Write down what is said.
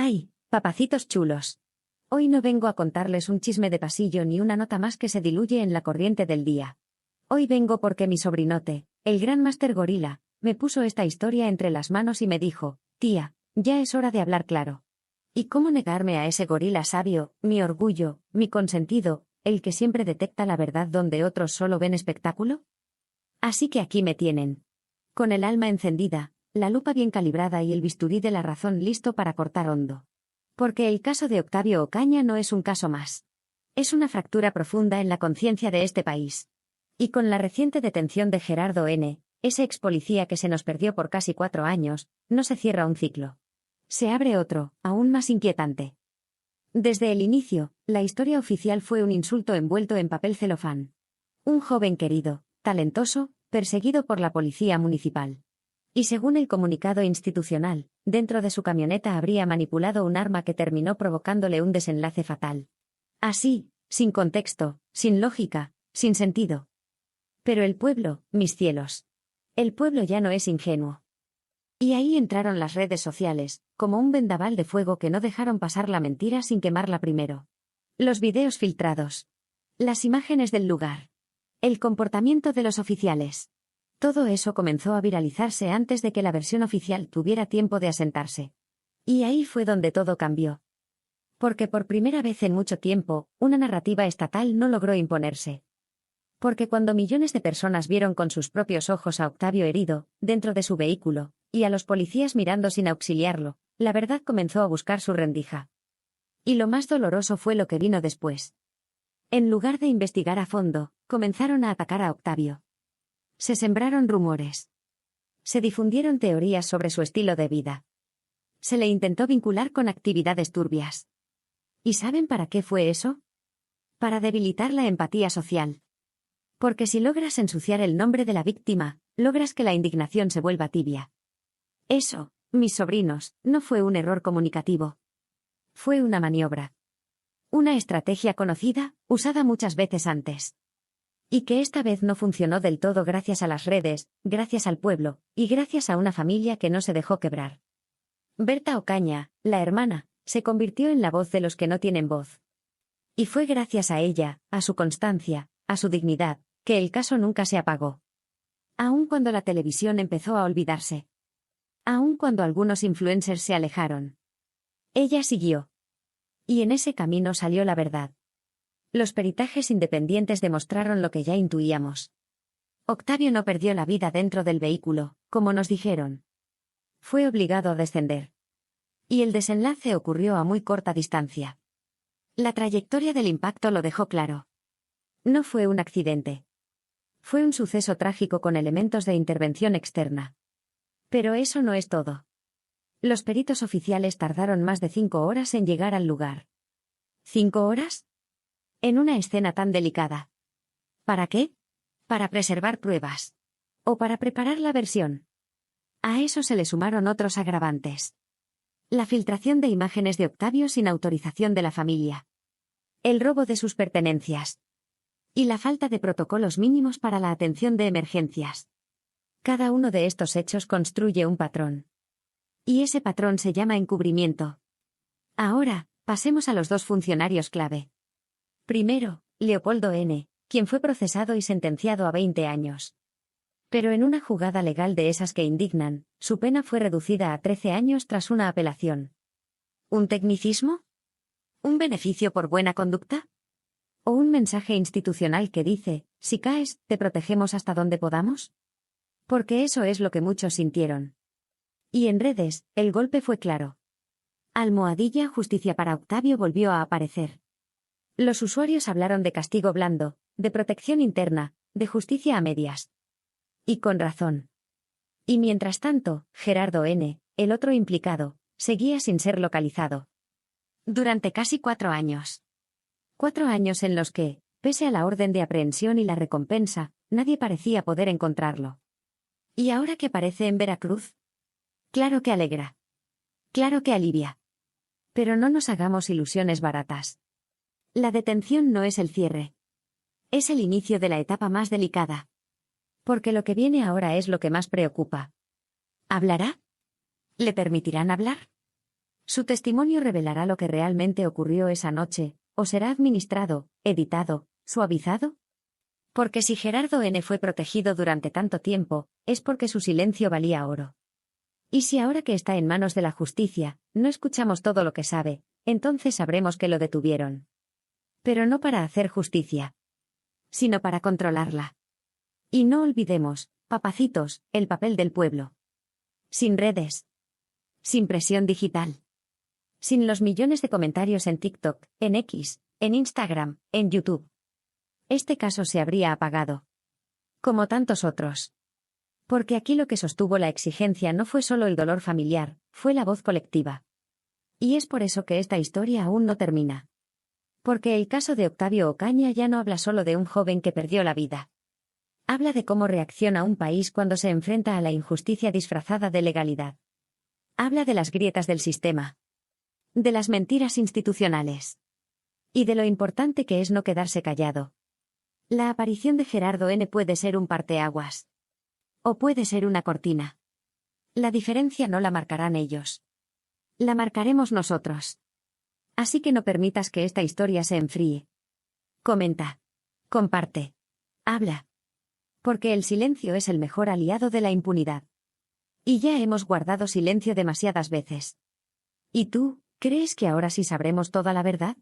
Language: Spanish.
¡Ay, papacitos chulos! Hoy no vengo a contarles un chisme de pasillo ni una nota más que se diluye en la corriente del día. Hoy vengo porque mi sobrinote, el gran Máster Gorila, me puso esta historia entre las manos y me dijo: tía, ya es hora de hablar claro. ¿Y cómo negarme a ese gorila sabio, mi orgullo, mi consentido, el que siempre detecta la verdad donde otros solo ven espectáculo? Así que aquí me tienen. Con el alma encendida, la lupa bien calibrada y el bisturí de la razón listo para cortar hondo. Porque el caso de Octavio Ocaña no es un caso más. Es una fractura profunda en la conciencia de este país. Y con la reciente detención de Gerardo N., ese ex policía que se nos perdió por casi 4 años, no se cierra un ciclo. Se abre otro, aún más inquietante. Desde el inicio, la historia oficial fue un insulto envuelto en papel celofán. Un joven querido, talentoso, perseguido por la policía municipal. Y según el comunicado institucional, dentro de su camioneta habría manipulado un arma que terminó provocándole un desenlace fatal. Así, sin contexto, sin lógica, sin sentido. Pero el pueblo, mis cielos. El pueblo ya no es ingenuo. Y ahí entraron las redes sociales, como un vendaval de fuego que no dejaron pasar la mentira sin quemarla primero. Los videos filtrados. Las imágenes del lugar. El comportamiento de los oficiales. Todo eso comenzó a viralizarse antes de que la versión oficial tuviera tiempo de asentarse. Y ahí fue donde todo cambió. Porque por primera vez en mucho tiempo, una narrativa estatal no logró imponerse. Porque cuando millones de personas vieron con sus propios ojos a Octavio herido, dentro de su vehículo, y a los policías mirando sin auxiliarlo, la verdad comenzó a buscar su rendija. Y lo más doloroso fue lo que vino después. En lugar de investigar a fondo, comenzaron a atacar a Octavio. Se sembraron rumores. Se difundieron teorías sobre su estilo de vida. Se le intentó vincular con actividades turbias. ¿Y saben para qué fue eso? Para debilitar la empatía social. Porque si logras ensuciar el nombre de la víctima, logras que la indignación se vuelva tibia. Eso, mis sobrinos, no fue un error comunicativo. Fue una maniobra. Una estrategia conocida, usada muchas veces antes. Y que esta vez no funcionó del todo gracias a las redes, gracias al pueblo, y gracias a una familia que no se dejó quebrar. Berta Ocaña, la hermana, se convirtió en la voz de los que no tienen voz. Y fue gracias a ella, a su constancia, a su dignidad, que el caso nunca se apagó. Aun cuando la televisión empezó a olvidarse. Aun cuando algunos influencers se alejaron. Ella siguió. Y en ese camino salió la verdad. Los peritajes independientes demostraron lo que ya intuíamos. Octavio no perdió la vida dentro del vehículo, como nos dijeron. Fue obligado a descender. Y el desenlace ocurrió a muy corta distancia. La trayectoria del impacto lo dejó claro. No fue un accidente. Fue un suceso trágico con elementos de intervención externa. Pero eso no es todo. Los peritos oficiales tardaron más de 5 horas en llegar al lugar. ¿5 horas? En una escena tan delicada. ¿Para qué? Para preservar pruebas. O para preparar la versión. A eso se le sumaron otros agravantes. La filtración de imágenes de Octavio sin autorización de la familia. El robo de sus pertenencias. Y la falta de protocolos mínimos para la atención de emergencias. Cada uno de estos hechos construye un patrón. Y ese patrón se llama encubrimiento. Ahora, pasemos a los 2 funcionarios clave. Primero, Leopoldo N., quien fue procesado y sentenciado a 20 años. Pero en una jugada legal de esas que indignan, su pena fue reducida a 13 años tras una apelación. ¿Un tecnicismo? ¿Un beneficio por buena conducta? ¿O un mensaje institucional que dice: si caes, te protegemos hasta donde podamos? Porque eso es lo que muchos sintieron. Y en redes, el golpe fue claro. Almohadilla justicia para Octavio volvió a aparecer. Los usuarios hablaron de castigo blando, de protección interna, de justicia a medias. Y con razón. Y mientras tanto, Gerardo N., el otro implicado, seguía sin ser localizado. Durante casi 4 años. 4 años en los que, pese a la orden de aprehensión y la recompensa, nadie parecía poder encontrarlo. ¿Y ahora que aparece en Veracruz? Claro que alegra. Claro que alivia. Pero no nos hagamos ilusiones baratas. La detención no es el cierre. Es el inicio de la etapa más delicada. Porque lo que viene ahora es lo que más preocupa. ¿Hablará? ¿Le permitirán hablar? Su testimonio revelará lo que realmente ocurrió esa noche, o será administrado, editado, suavizado. Porque si Gerardo N. fue protegido durante tanto tiempo, es porque su silencio valía oro. Y si ahora que está en manos de la justicia, no escuchamos todo lo que sabe, entonces sabremos que lo detuvieron. Pero no para hacer justicia, sino para controlarla. Y no olvidemos, papacitos, el papel del pueblo. Sin redes. Sin presión digital. Sin los millones de comentarios en TikTok, en X, en Instagram, en YouTube. Este caso se habría apagado. Como tantos otros. Porque aquí lo que sostuvo la exigencia no fue solo el dolor familiar, fue la voz colectiva. Y es por eso que esta historia aún no termina. Porque el caso de Octavio Ocaña ya no habla solo de un joven que perdió la vida. Habla de cómo reacciona un país cuando se enfrenta a la injusticia disfrazada de legalidad. Habla de las grietas del sistema. De las mentiras institucionales. Y de lo importante que es no quedarse callado. La aparición de Gerardo N. puede ser un parteaguas. O puede ser una cortina. La diferencia no la marcarán ellos. La marcaremos nosotros. Así que no permitas que esta historia se enfríe. Comenta. Comparte. Habla. Porque el silencio es el mejor aliado de la impunidad. Y ya hemos guardado silencio demasiadas veces. ¿Y tú, crees que ahora sí sabremos toda la verdad?